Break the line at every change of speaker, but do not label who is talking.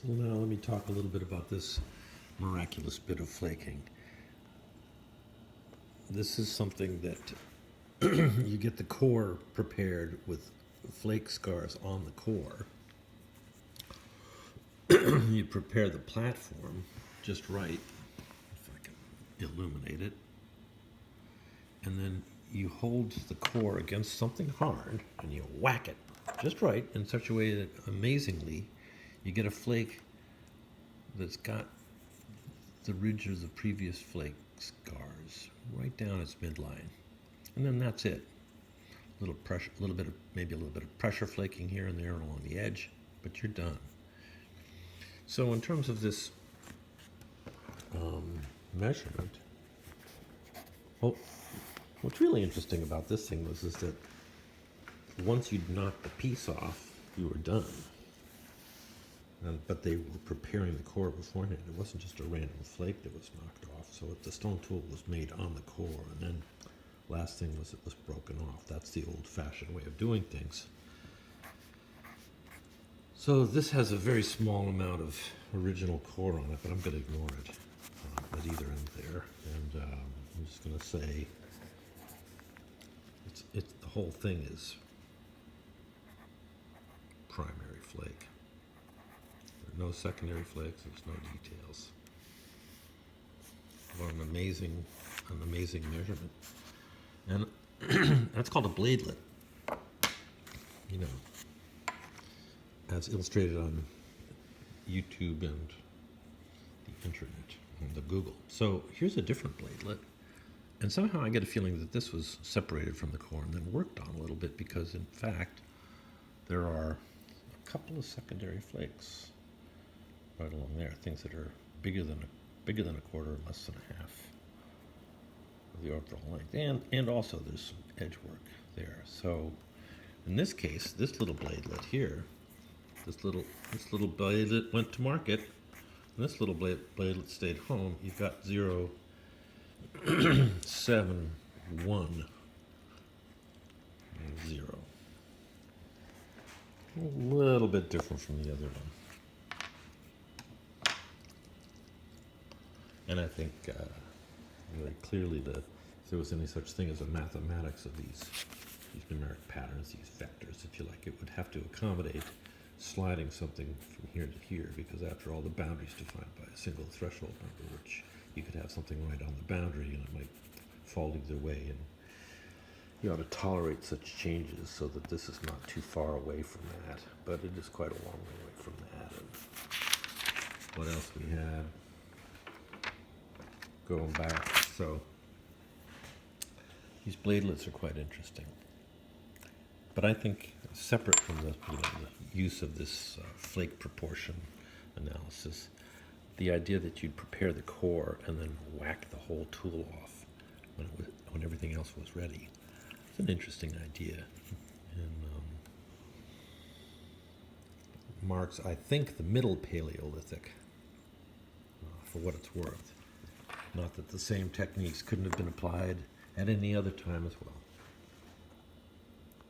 So now let me talk a little bit about this miraculous bit of flaking. This is something that you get the core prepared with flake scars on the core. You prepare the platform just right, if I can illuminate it. And then you hold the core against something hard and you whack it just right in such a way that amazingly you get a flake that's got the ridge of the previous flake scars right down its midline. And then that's it. Little pressure, maybe a little bit of pressure flaking here and there along the edge, but you're done. So in terms of this measurement, well, what's really interesting about this thing is that once you'd knocked the piece off, you were done. But they were preparing the core beforehand. It wasn't just a random flake that was knocked off. So the stone tool was made on the core, and then last thing was it was broken off. That's the old-fashioned way of doing things. So this has a very small amount of original core on it, but I'm going to ignore it at either end there. And I'm just going to say the whole thing is primary flake. There are no secondary flakes. There's no details. What an amazing measurement. And that's called a bladelet. You know, as illustrated on YouTube and the internet and the Google. So here's a different bladelet. And somehow I get a feeling that this was separated from the core and then worked on a little bit because, in fact, there are a couple of secondary flakes right along there, things that are bigger than a quarter, less than a half of the orbital length, and also there's some edge work there. So in this case, this little bladelet here, this little bladelet went to market, and this little bladelet stayed home. You've got 0, 7, 1, 0. A little bit different from the other one. And I think very clearly that if there was any such thing as a mathematics of these numeric patterns, these vectors, if you like, it would have to accommodate sliding something from here to here, because after all, the boundary is defined by a single threshold number, which you could have something right on the boundary and it might fall either way, and you ought to tolerate such changes so that this is not too far away from that, but it is quite a long way away from that. And what else we had? Going back, so these bladelets are quite interesting. But I think separate from the use of this flake proportion analysis, the idea that you'd prepare the core and then whack the whole tool off when everything else was ready, it's an interesting idea. And marks, I think, the middle Paleolithic, for what it's worth. Not that the same techniques couldn't have been applied at any other time as well.